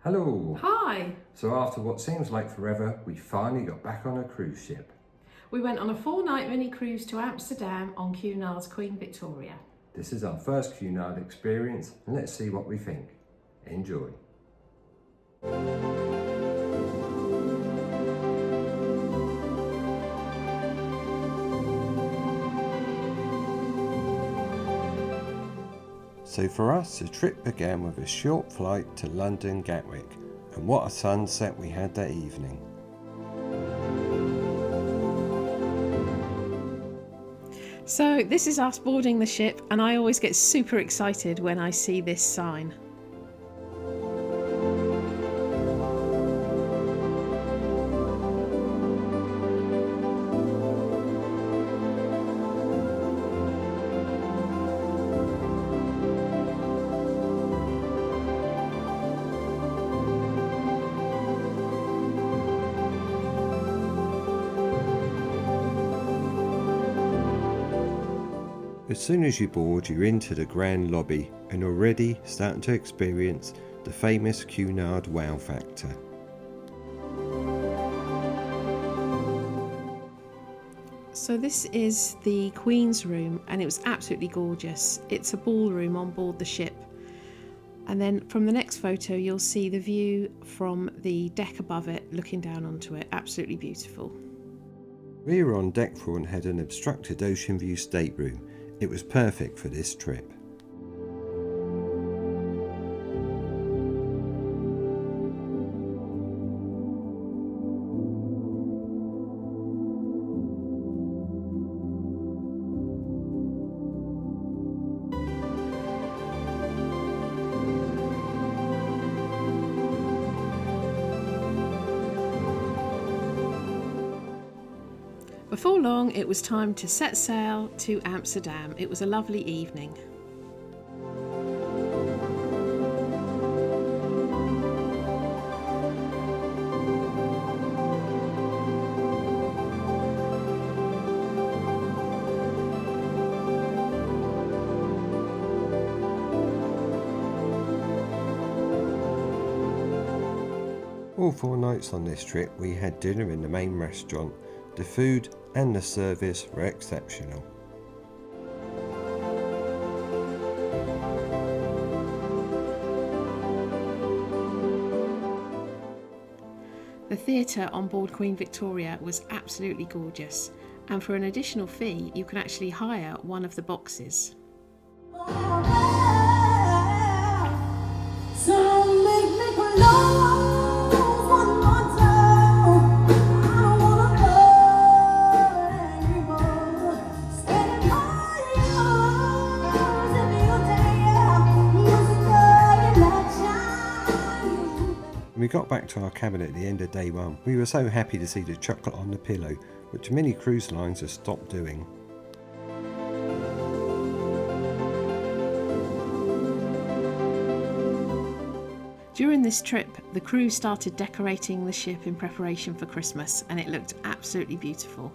Hello! Hi! So after what seems like forever, we finally got back on a cruise ship. We went on a 4-night mini cruise to Amsterdam on Cunard's Queen Victoria. This is our first Cunard experience and let's see what we think. Enjoy! So for us, the trip began with a short flight to London Gatwick, and what a sunset we had that evening. So this is us boarding the ship, and I always get super excited when I see this sign. As soon as you board, you're into the grand lobby and already starting to experience the famous Cunard wow factor. So this is the Queen's room, and it was absolutely gorgeous. It's a ballroom on board the ship. And then from the next photo, you'll see the view from the deck above it, looking down onto it. Absolutely beautiful. We were on deck 4 and had an obstructed ocean view stateroom. It was perfect for this trip. Before long, it was time to set sail to Amsterdam. It was a lovely evening. All 4 nights on this trip we had dinner in the main restaurant. The food and the service were exceptional. The theatre on board Queen Victoria was absolutely gorgeous, and for an additional fee you can actually hire one of the boxes. When we got back to our cabin at the end of day 1, we were so happy to see the chocolate on the pillow, which many cruise lines have stopped doing. During this trip, the crew started decorating the ship in preparation for Christmas, and it looked absolutely beautiful.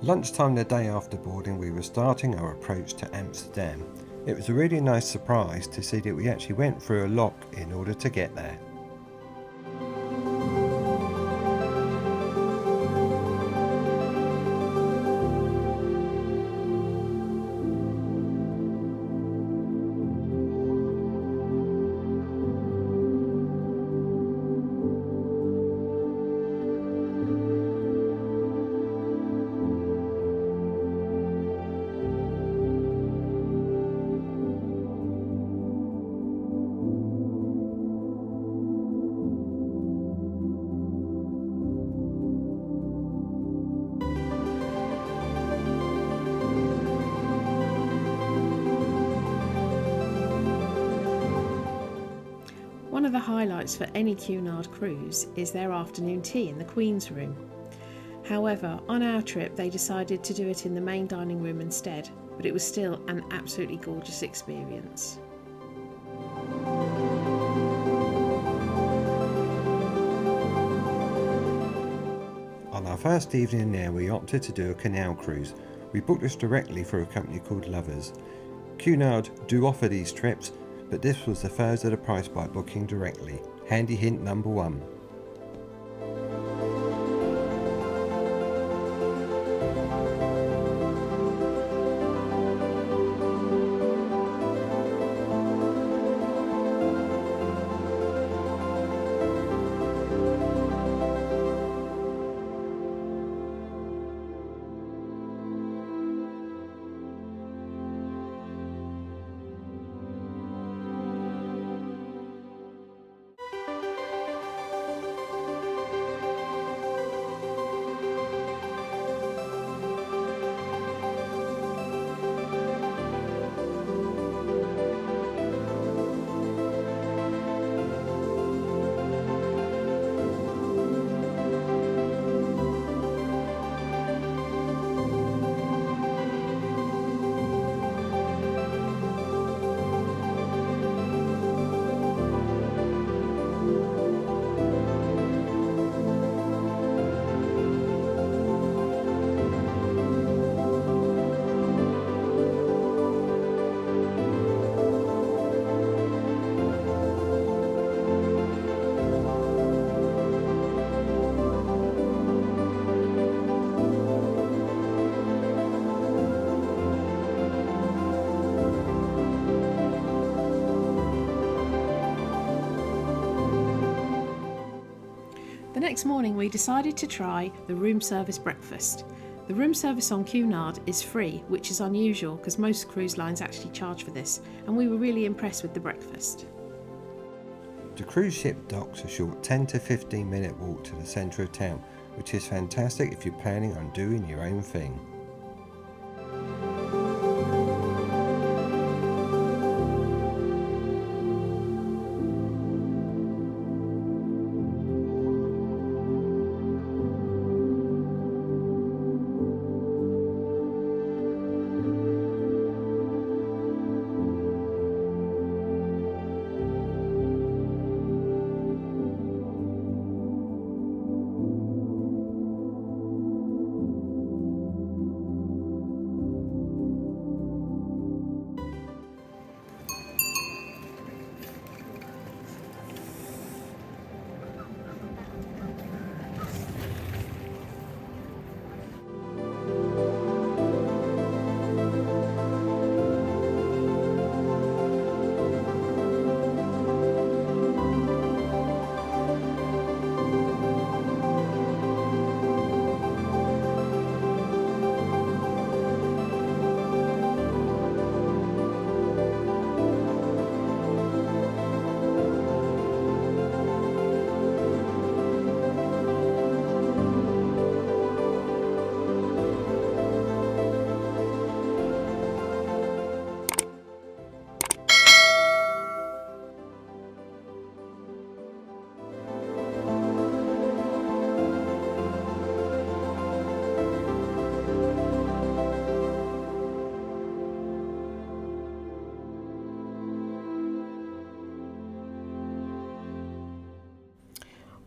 Lunchtime the day after boarding, we were starting our approach to Amsterdam. It was a really nice surprise to see that we actually went through a lock in order to get there. one of the highlights for any Cunard cruise is their afternoon tea in the Queen's Room. However, on our trip they decided to do it in the main dining room instead, but it was still an absolutely gorgeous experience. On our first evening there, we opted to do a canal cruise. We booked this directly through a company called Lovers. Cunard do offer these trips, but this was a third of the price by booking directly. Handy hint number 1. The next morning we decided to try the room service breakfast. The room service on Cunard is free, which is unusual because most cruise lines actually charge for this, and we were really impressed with the breakfast. The cruise ship docks a short 10 to 15 minute walk to the centre of town, which is fantastic if you're planning on doing your own thing.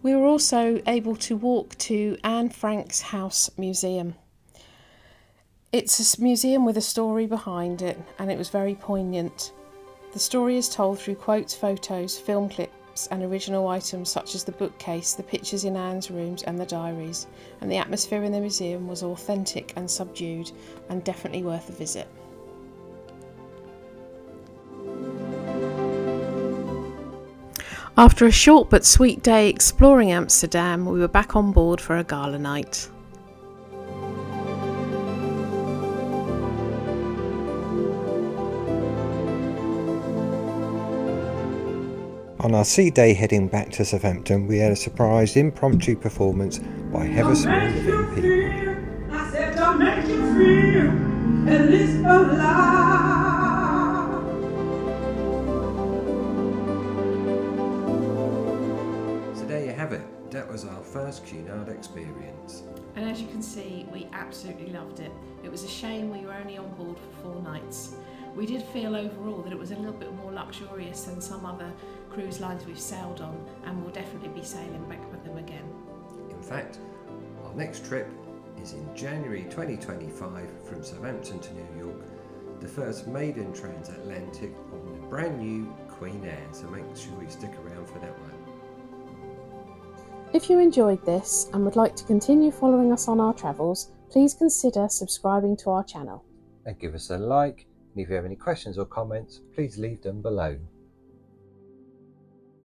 We were also able to walk to Anne Frank's House Museum. It's a museum with a story behind it, and it was very poignant. The story is told through quotes, photos, film clips and original items such as the bookcase, the pictures in Anne's rooms and the diaries, and the atmosphere in the museum was authentic and subdued and definitely worth a visit. After a short but sweet day exploring Amsterdam, we were back on board for a gala night. On our sea day heading back to Southampton, we had a surprise impromptu performance by Heather Small of MP. I said to make you feel and listen alive. have it. That was our first Cunard experience. And as you can see, we absolutely loved it. It was a shame we were only on board for 4 nights. We did feel overall that it was a little bit more luxurious than some other cruise lines we've sailed on, and we'll definitely be sailing back with them again. In fact, our next trip is in January 2025 from Southampton to New York, the first maiden transatlantic on the brand new Cunard, so make sure you stick around for that one. If you enjoyed this and would like to continue following us on our travels, please consider subscribing to our channel. And give us a like, and if you have any questions or comments, please leave them below.